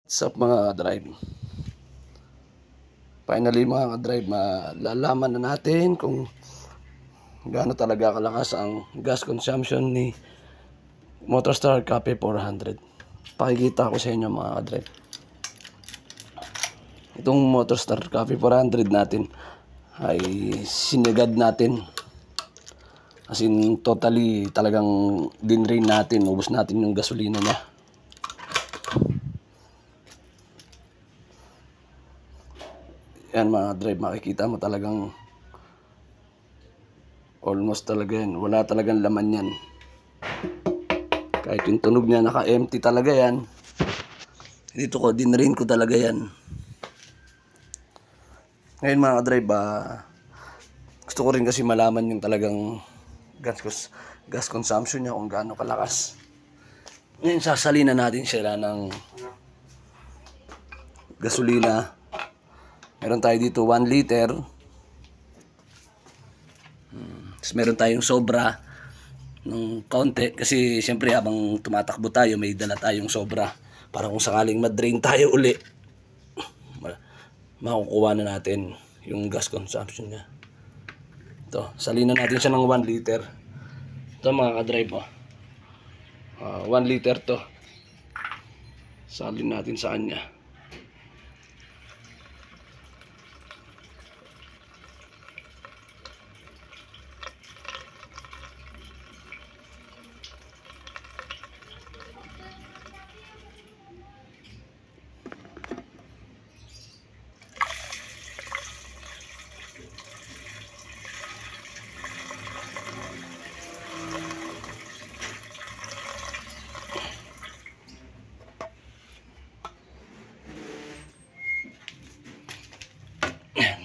What's up mga drive? Finally mga drive, malalaman na natin kung gaano talaga kalakas ang gas consumption ni Motorstar Cafe 400. Pakikita ko sa inyo mga drive. Itong Motorstar Cafe 400 natin ay sinagad natin. As in totally talagang dinrain natin, ubos natin yung gasolina niya. Yan mga drive, makikita mo talagang almost talaga yan. Wala talagang laman yan. Kahit yung tunog niya naka-empty talaga yan. Dito ko, dinrain ko talaga yan. Ngayon mga drive, gusto ko rin kasi malaman yung talagang gas consumption niya kung gaano kalakas. Ngayon sasalina natin sila ng gasolina. Meron tayo dito 1 liter. Tapos meron tayong sobra ng kaunti. Kasi siyempre habang tumatakbo tayo, may dala tayong sobra. Para kung sakaling ma-drain tayo uli, makukuha na natin yung gas consumption niya. Ito, salina natin siya ng 1 liter. Ito mga ka-drive mo. 1 liter to. Salin natin sa kanya.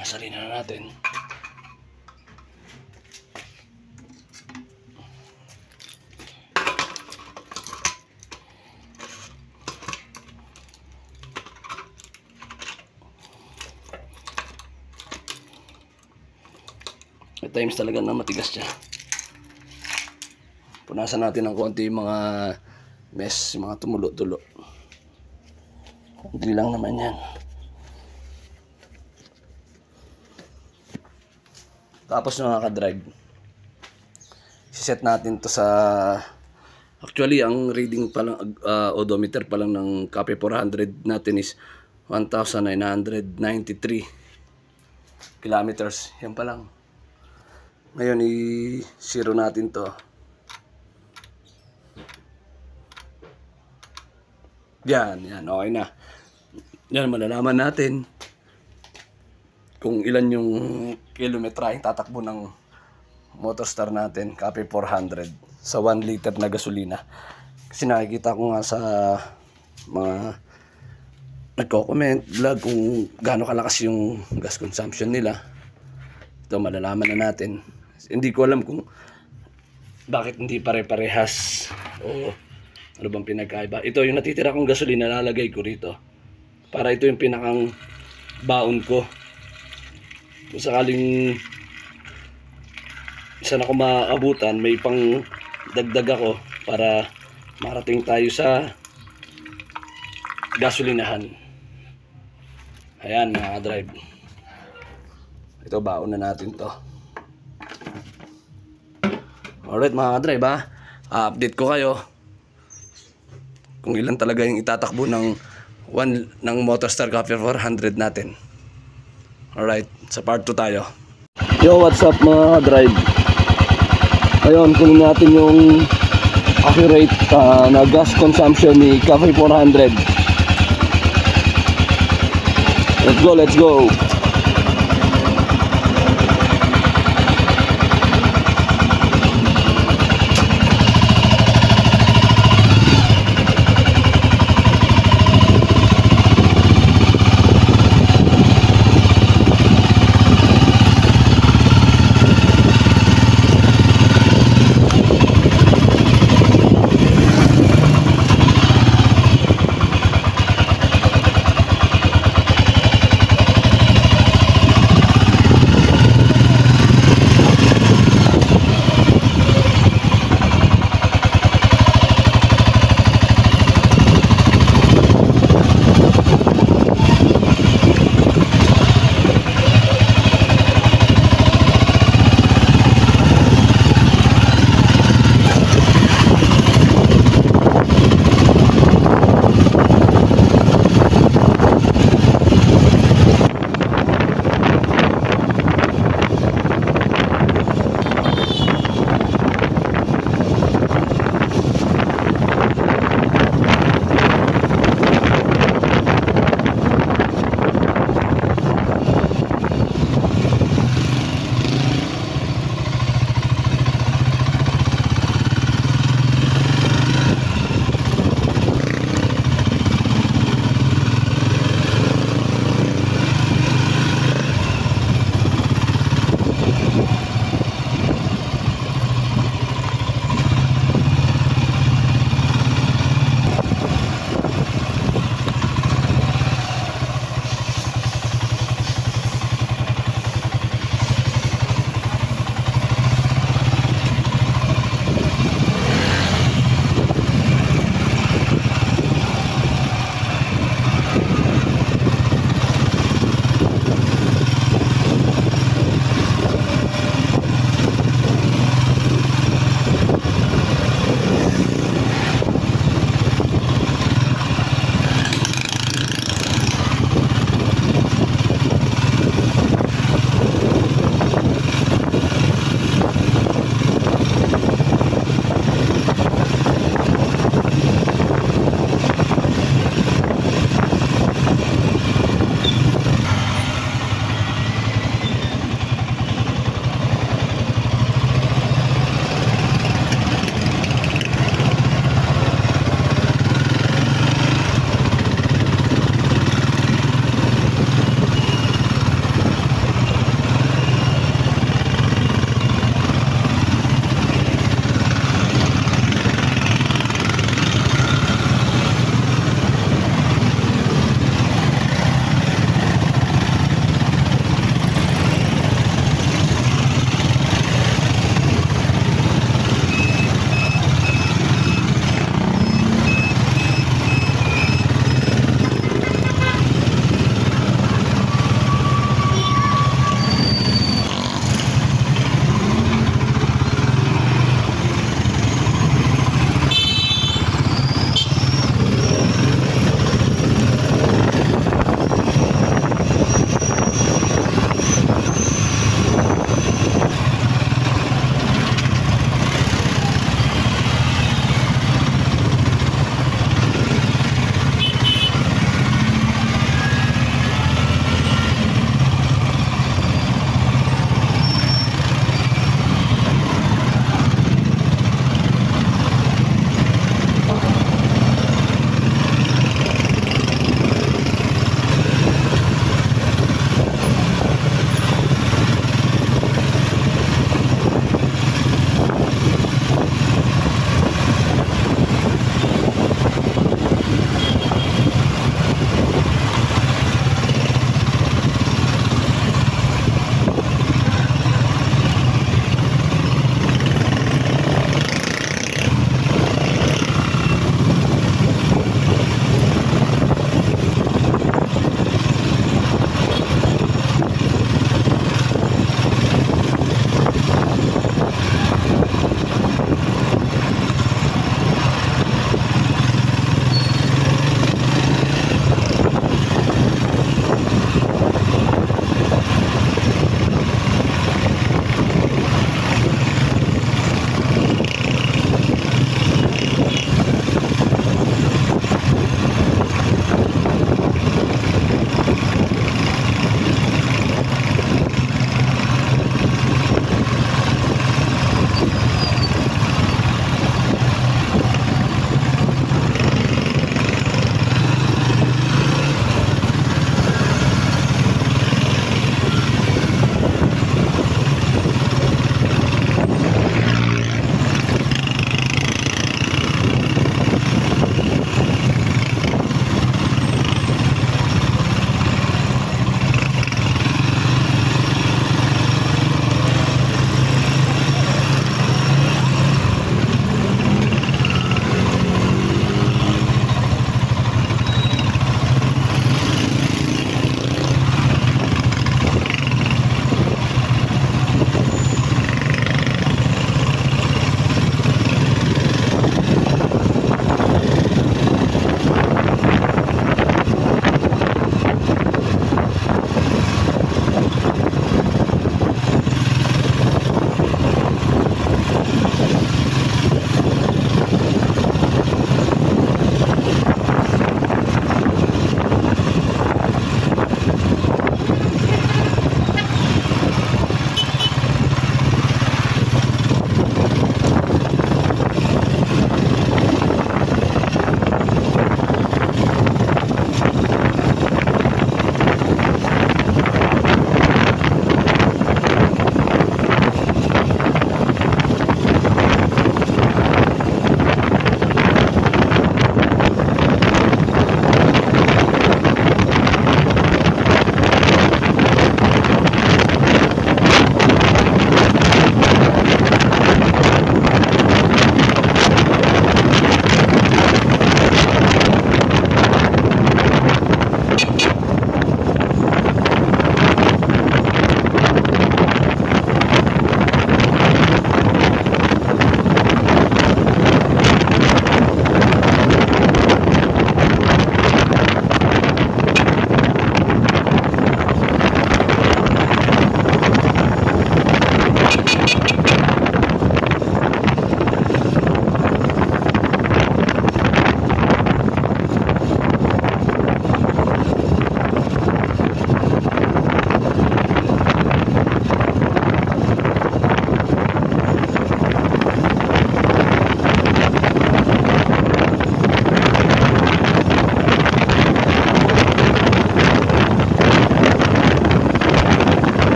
Masalina na natin. At times talaga na matigas siya. Punasan natin ng konti yung mga mess, mga tumulo-tulo. Konti lang naman yan. Tapos mga ka-drive, siset natin to sa, actually ang reading pa lang, odometer pa lang ng Cafe 400 natin is 1,993 kilometers. Yan pa lang. Ngayon i-zero natin to. Yan, okay na. Yan, malalaman natin kung ilan yung kilometraheng tatakbo ng Motorstar natin, Cafe 400 sa 1 liter na gasolina. Kasi nakikita ko nga sa mga nagko-comment vlog kung gaano kalakas yung gas consumption nila. Ito malalaman na natin. Hindi ko alam kung bakit hindi pare-parehas o ano bang pinagkaiba. Ito yung natitira kong gasolina, lalagay ko rito para ito yung pinakang baon ko. Kung sakaling isa na ako maabutan, may pang dagdag ako para marating tayo sa gasolinahan. Ayan mga drive. Ito, baon na natin to. Alright mga drive, update ko kayo kung ilan talaga yung itatakbo ng Motorstar Cafe 400 natin. Alright, sa part 2 tayo. Yo, what's up mga drive? Ngayon, kunin natin yung accurate na gas consumption ni Cafe 400. Let's go.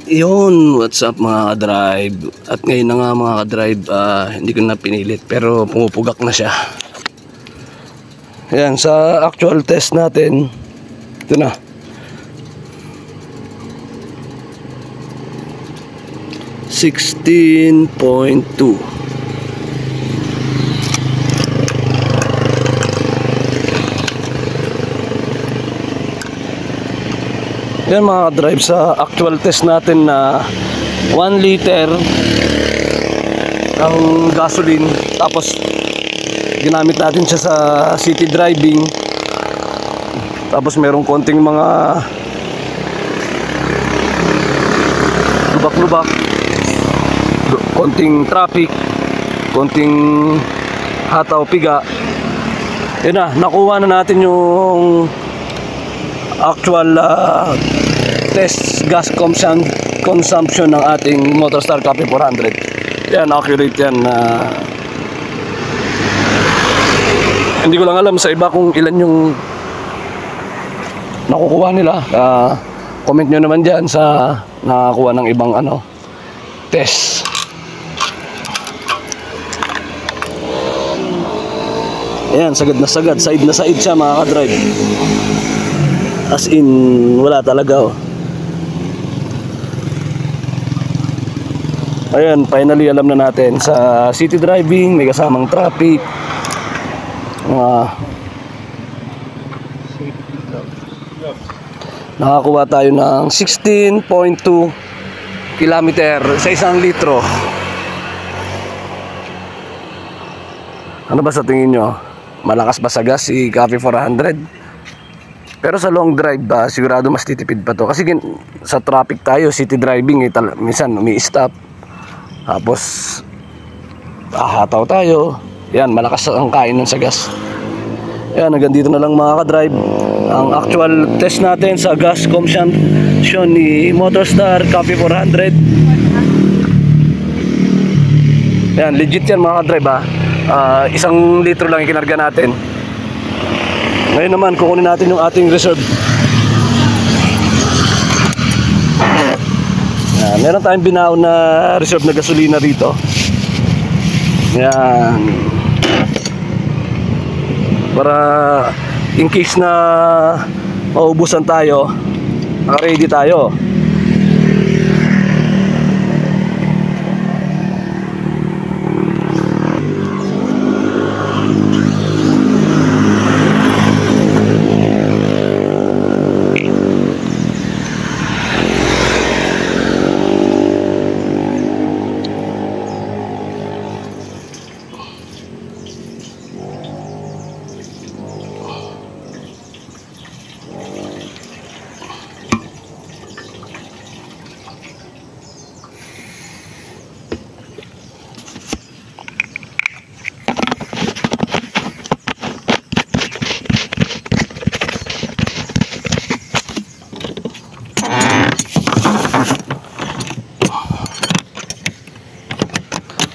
Yun, what's up mga ka-drive? At ngayon na nga mga ka-drive, hindi ko na pinilit pero pumupugak na siya. Ayan, sa actual test natin, ito na. $16.2. Yan mga ka-drive, sa actual test natin na 1 liter ang gasoline, tapos ginamit natin siya sa city driving, tapos merong konting mga lubak-lubak, konting traffic, konting hataw piga. Yun na, nakuha na natin yung actual test gas consumption ng ating Motorstar Cafe 400. Yan, accurate yan. Hindi ko lang alam sa iba kung ilan yung nakukuha nila. Comment nyo naman dyan sa nakakuha ng ibang test. Ayan, sagad na sagad, side na side siya mga ka-drive. As in, wala talaga Ayan, finally alam na natin sa city driving may kasamang traffic. Nakakuha tayo ng 16.2 kilometer sa 1 litro. Ano ba sa tingin nyo? Malakas ba sa gas si Cafe 400? Pero sa long drive sigurado mas titipid pa to. Kasi sa traffic tayo, city driving, minsan umi-stop. Tapos hataw tayo. Yan, malakas ang kain ng sa gas. Yan, hanggang dito na lang mga ka-drive. Ang actual test natin sa gas consumption ni Motorstar Cafe 400. Yan, legit yan mga ka-drive 1 litro lang yung kinarga natin. Ngayon naman, kukunin natin yung ating reserve. Yan, meron tayong binaon na reserve na gasolina dito. Yan. Para in case na maubusan tayo, naka-ready tayo.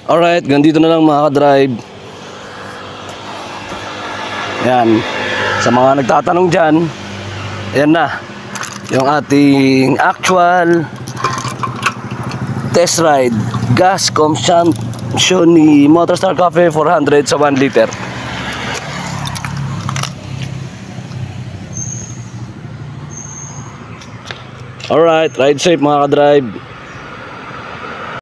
Alright, ganito na lang mga ka-drive. Yan, sa mga nagtatanong dyan, ayan na yung ating actual test ride gas consumption ni Motorstar Cafe 400 sa 1 liter. Alright, ride safe mga ka-drive.